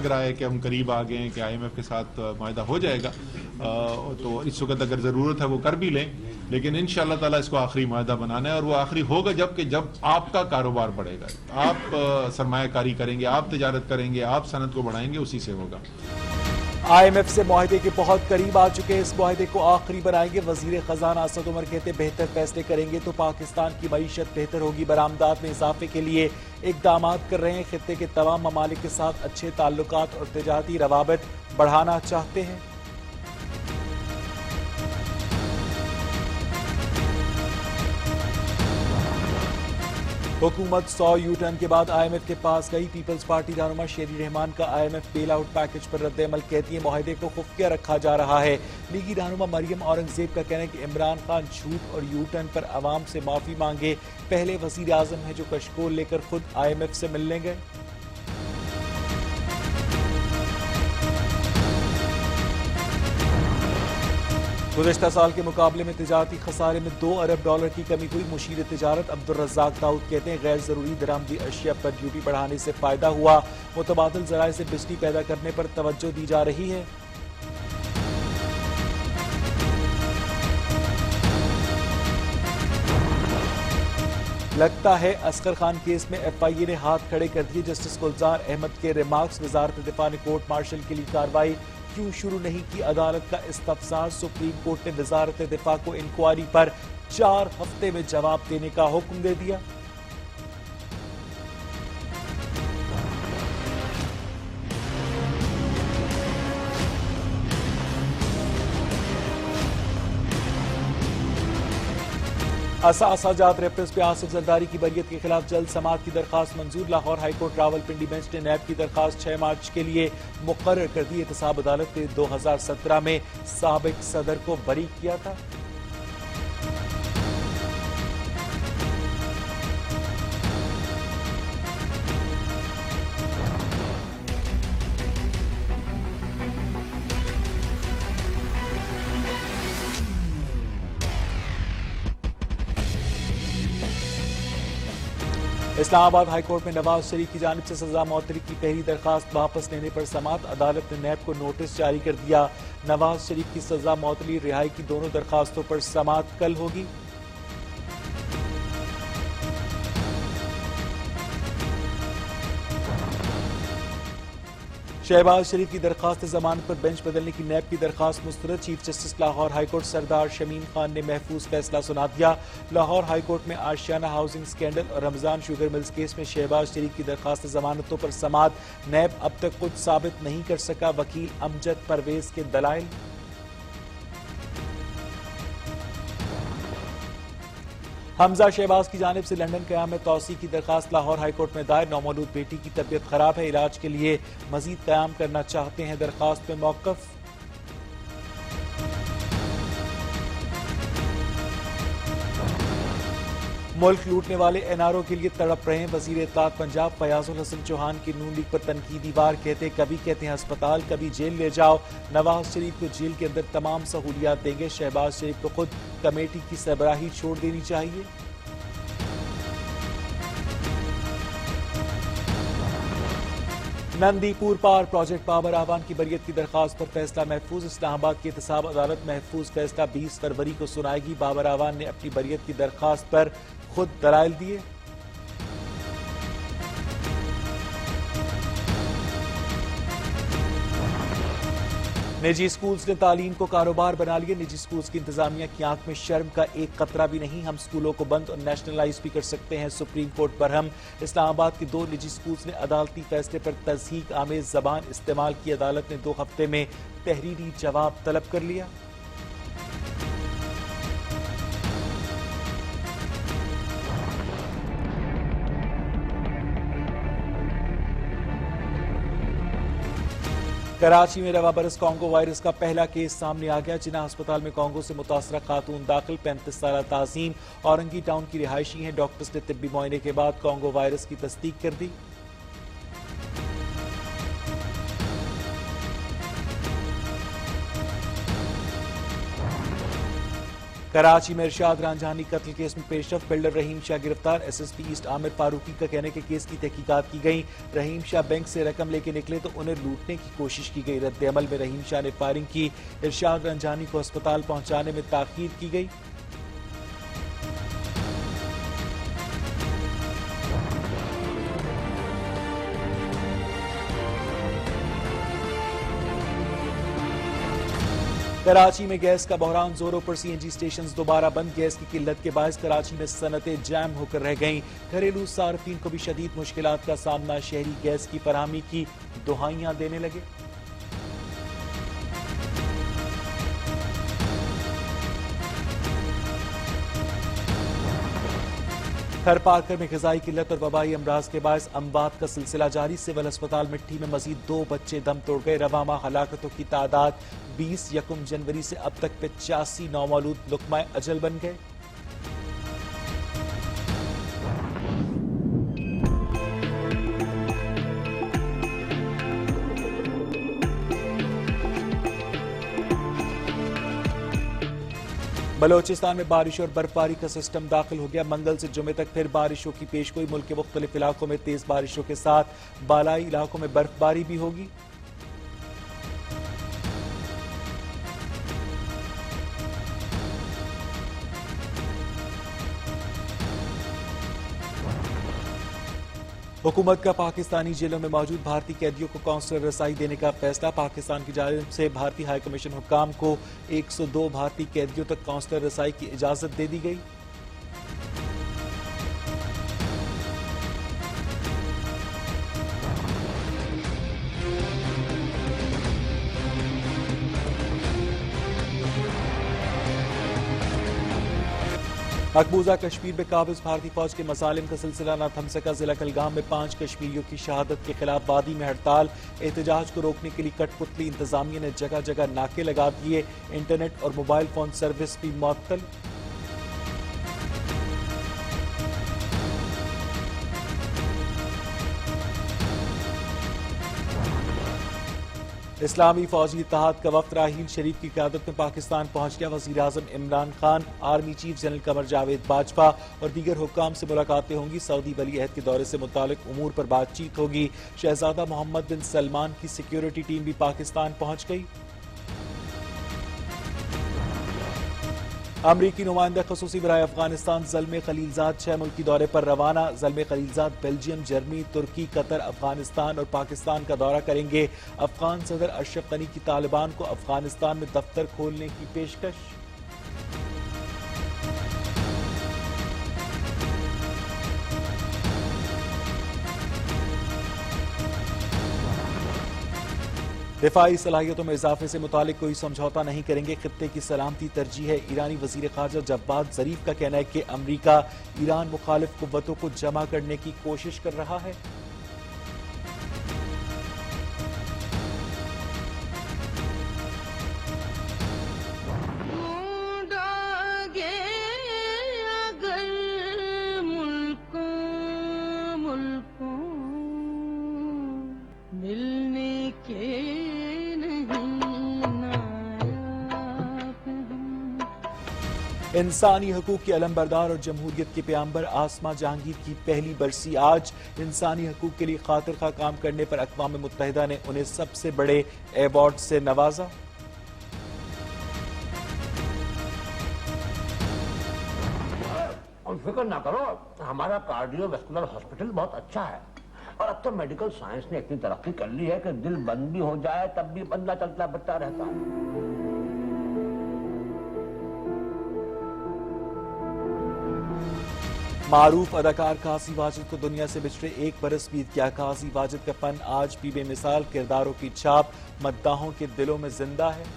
लग रहा है कि हम करीब आ गए हैं कि IMF के साथ माहिदा हो जाएगा, तो इस वक्त अगर ज़रूरत है वो कर भी लें, लेकिन इंशाअल्लाह ताला इसको आखिरी माहिदा बनाना है और वो आखिरी होगा जब आपका कारोबार बढ़ेगा, आप सरमायाकारी करेंगे, आप तिजारत करेंगे, आप सनत को बढ़ाएंगे, उसी से होगा। IMF से मुआहदे के बहुत करीब आ चुके हैं, इस मुआहदे को आखिरी बनाएंगे। वजीर खजाना असद उमर कहते बेहतर फैसले करेंगे तो पाकिस्तान की मईशत बेहतर होगी। बरामदात में इजाफे के लिए इकदाम कर रहे हैं। खित्ते के तमाम ममालिक के साथ अच्छे ताल्लुकात और तिजारती रवाबित बढ़ाना चाहते हैं। हुकूमत 100 यू टर्न के बाद IMF के पास गई। पीपल्स पार्टी रहनुमा शेरी रहमान का IMF बेल आउट पैकेज पर रद्द-ए-अमल, कहती है मुआहदे को खुफिया रखा जा रहा है। लीगी रहनुमा मरियम औरंगजेब का कहना है कि इमरान खान झूठ और यू टर्न पर अवाम से माफी मांगे। पहले वजीर आजम है जो कशकोल लेकर खुद IMF से मिलने गए। गुज़श्ता साल के मुकाबले में तिजारती खसारे में $2 अरब की कमी हुई। मुशीर तिजारत अब्दुल रज़्ज़ाक दाऊद कहते हैं गैर जरूरी दरामदी अशिया पर ड्यूटी बढ़ाने से फायदा हुआ। मुतबादिल ज़राए से बिजली पैदा करने पर तवज्जो दी जा रही है। लगता है असगर खान केस में FIA ने हाथ खड़े कर दिए। जस्टिस गुलजार अहमद के रिमार्क्स, वजारत दिफा ने कोर्ट मार्शल के लिए कार्रवाई क्यों शुरू नहीं की, अदालत का इस्तफसार। सुप्रीम कोर्ट ने वजारत दिफा को इंक्वायरी पर 4 हफ्ते में जवाब देने का हुक्म दे दिया। असाजात रेफरेंस पे आसिफ जरदारी की बरियत के खिलाफ जल्द समाअत की दरखास्त मंजूर। लाहौर हाईकोर्ट रावलपिंडी बेंच ने नैब की दरखास्त 6 मार्च के लिए मुकर्रर कर दी। एहतसाब अदालत ने 2017 में साबिक सदर को बरी किया था। इस्लामाबाद हाईकोर्ट में नवाज शरीफ की जानिब से सजा मौतरी की पहली दरखास्त वापस लेने पर समाअत। अदालत ने नैब को नोटिस जारी कर दिया। नवाज शरीफ की सजा मौतरी रिहाई की दोनों दरखास्तों पर समाअत कल होगी। शहबाज शरीफ की दरखास्त जमानत पर बेंच बदलने की नैब की दरखास्त मुस्तरद। चीफ जस्टिस लाहौर हाईकोर्ट सरदार शमीम खान ने महफूज फैसला सुना दिया। लाहौर हाईकोर्ट में आशियाना हाउसिंग स्कैंडल और रमजान शुगर मिल्स केस में शहबाज शरीफ की दरखास्त जमानतों पर समाअत। नैब अब तक कुछ साबित नहीं कर सका। वकील अमजद परवेज के दलाइल। हमजा शहबाज की जानिब से लंदन क़याम में तौसी की दरखास्त लाहौर हाईकोर्ट में दायर। नौमौलूद बेटी की तबीयत खराब है, इलाज के लिए मजीद क़याम करना चाहते हैं। दरखास्त में मौक़िफ़। मुल्क लूटने वाले NRO के लिए तड़प रहे हैं। वजीर इत्तलात पंजाब फयाजुल हसन चौहान की नून लीग पर तनकीदी वार, कहते कभी कहते हैं अस्पताल, कभी जेल ले जाओ। नवाज शरीफ को जेल के अंदर तमाम सहूलियात देंगे। शहबाज शरीफ को खुद कमेटी की सरबराही छोड़ देनी चाहिए। नंदीपुर पार प्रोजेक्ट बाबर आवान की बरियत की दरखास्त पर फैसला महफूज। इस्लामाबाद की एहतसाब अदालत महफूज फैसला 20 फरवरी को सुनाएगी। बाबर आवान ने अपनी बरियत की दरखास्त पर खुद दलाइल दिए। निजी स्कूल्स ने तालीम को कारोबार बना लिया। निजी स्कूल्स की इंतजामिया की आंख में शर्म का एक कतरा भी नहीं। हम स्कूलों को बंद और नेशनलाइज भी कर सकते हैं। Supreme court Barham. इस्लामाबाद के 2 निजी स्कूल्स ने अदालती फैसले पर तज़हीक आमेज जबान इस्तेमाल की। अदालत ने 2 हफ्ते में तहरीरी जवाब तलब कर लिया। कराची में रवाबरस कॉन्गो वायरस का पहला केस सामने आ गया। जिना अस्पताल में कॉन्गो से मुतासरा खातून दाखिल। 35 साल ताजीम औरंगी टाउन की रिहायशी हैं। डॉक्टर्स ने तिब्बी मुआयने के बाद कॉन्गो वायरस की तस्दीक कर दी। कराची में इरशाद रांझानी कत्ल केस में पेशरफ, बिल्डर रहीम शाह गिरफ्तार। एसएसपी ईस्ट आमिर फारूकी का कहने के केस की तहकीकात की गई। रहीम शाह बैंक से रकम लेके निकले तो उन्हें लूटने की कोशिश की गई। रद्द अमल में रहीम शाह ने फायरिंग की। इरशाद रांझानी को अस्पताल पहुंचाने में ताखीर की गई। कराची में गैस का बहरान जोरों पर, सीएनजी स्टेशन दोबारा बंद। गैस की किल्लत के बायस कराची में सनतें जैम होकर रह गईं। घरेलू सार्फिन को भी शदीद मुश्किलात का सामना। शहरी गैस की फराहमी की दुहाइयां देने लगे। खैर पार्कर में ग़िज़ाई किल्लत और वबाई अमराज के बायस अमवात का सिलसिला जारी। सिविल अस्पताल मिट्टी में मजीद 2 बच्चे दम तोड़ गए। रवा माह हलाकतों की तादाद 20। यकम जनवरी से अब तक 85 नौमौलूद लुक़मा अजल बन गए। बलोचिस्तान में बारिश और बर्फबारी का सिस्टम दाखिल हो गया। मंगल से जुमे तक फिर बारिशों की पेशगोई। मुल्क के मुख्तलिफ इलाकों में तेज बारिशों के साथ बालाई इलाकों में बर्फबारी भी होगी। हुकूमत का पाकिस्तानी जेलों में मौजूद भारतीय कैदियों को काउंसलर रसाई देने का फैसला। पाकिस्तान की जानिब से भारतीय हाई कमीशन हुक्काम को 102 भारतीय कैदियों तक काउंसलर रसाई की इजाजत दे दी गई। मकबूजा कश्मीर में काबिज भारतीय फौज के मसालिम का सिलसिला न थम सका। जिला कलगाम में 5 कश्मीरियों की शहादत के खिलाफ वादी में हड़ताल। एहतजाज को रोकने के लिए कठपुतली इंतजामिया ने जगह जगह नाके लगा दिए। इंटरनेट और मोबाइल फोन सर्विस भी मुअत्तल। इस्लामी फौजी इत्तेहाद का वफ्द राहील शरीफ की क़यादत में पाकिस्तान पहुंच गया। वज़ीर आज़म Imran Khan, army chief general Qamar Javed Bajwa और दीगर हुक्काम से मुलाकातें होंगी। सऊदी वली अहद के दौरे से मुतालिक उमूर पर बातचीत होगी। शहजादा मोहम्मद बिन सलमान की सिक्योरिटी टीम भी पाकिस्तान पहुंच गई। अमरीकी नुमाइंदा खसूसी बराए अफगानिस्तान ज़ल्मे खलीलजाद 6 मुल्की दौरे पर रवाना। ज़ल्मे खलीलजाद बेल्जियम, जर्मनी, तुर्की, कतर, अफगानिस्तान और पाकिस्तान का दौरा करेंगे। अफगान सदर अशरफ गनी की तालिबान को अफगानिस्तान में दफ्तर खोलने की पेशकश। दिफाई सलाहियतों में इजाफे से मुतालिक कोई समझौता नहीं करेंगे। खित्ते की सलामती तरजीह है। ईरानी वजीर खारजा जवाद जरीफ का कहना है कि अमरीका ईरान मुखालिफ कुव्वतों को जमा करने की कोशिश कर रहा है। इंसानी हकूक के अलमबरदार और जमहूरियत के प्याम्बर आसमा जहांगीर की पहली बरसी आज। इंसानी हकूक के लिए खातिर खा काम करने पर अक़वाम मुत्तहिदा ने उन्हें सबसे बड़े अवार्ड से नवाजा। फिक्र ना करो, हमारा कार्डियोवैस्कुलर हॉस्पिटल बहुत अच्छा है और अब तो मेडिकल साइंस ने इतनी तरक्की कर ली है कि दिल बंद भी हो जाए तब भी बंदा चलता बढ़ता रहता है। मारूफ अदाकार काजी वाजिद को दुनिया से बिछड़े 1 बरस बीत गया। काजी वाजिद का फन आज भी बेमिसाल, किरदारों की छाप मद्दाहों के दिलों में जिंदा है।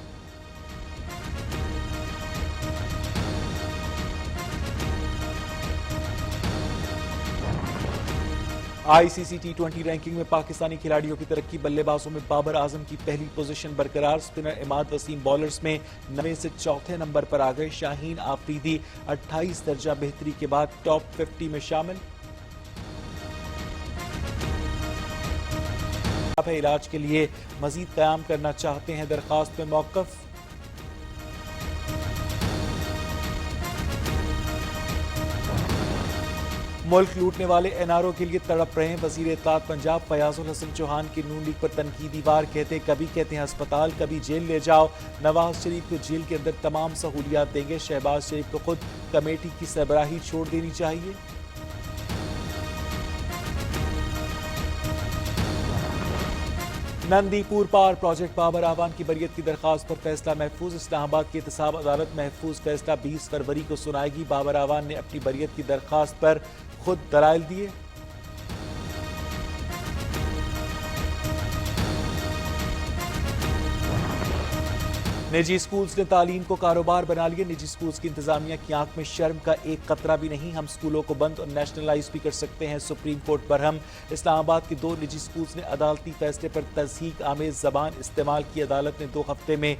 आईसीसी T20 रैंकिंग में पाकिस्तानी खिलाड़ियों की तरक्की। बल्लेबाजों में बाबर आजम की पहली पोजीशन बरकरार। स्पिनर इमाद वसीम बॉलर्स में 9वें से 4थे नंबर पर आ गए। शाहीन आफरीदी 28 दर्जा बेहतरी के बाद टॉप 50 में शामिल। इलाज के लिए मजीद कयाम करना चाहते हैं, दरखास्त में मौकफ। मुल्क लूटने वाले एनआरओ के लिए तड़प रहे हैं वजीर इत्तलात पंजाब फयाजुल हसन चौहान की नून लीग पर तनकीदी वार। कभी कहते हैं अस्पताल, कभी जेल ले जाओ। नवाज शरीफ को जेल के अंदर तमाम सहूलियात देंगे। शहबाज शरीफ को खुद कमेटी की सरबराही छोड़ देनी चाहिए। नंदीपुर पावर प्रोजेक्ट बाबर आवान की बरियत की दरखास्त पर फैसला महफूज। इस्लामाबाद की एहतसाब अदालत महफूज फैसला 20 फरवरी को सुनाएगी। बाबर आवान ने अपनी बरियत की दरखास्त पर खुद दलाइल दिए। निजी स्कूल्स ने तालीम को कारोबार बना लिया। निजी स्कूल्स की इंतजामिया की आंख में शर्म का एक कतरा भी नहीं। हम स्कूलों को बंद और नेशनलाइज भी कर सकते हैं। Supreme court Barham. इस्लामाबाद के 2 निजी स्कूल्स ने अदालती फैसले पर तज़हीक आमेज ज़बान इस्तेमाल की। अदालत ने 2 हफ्ते में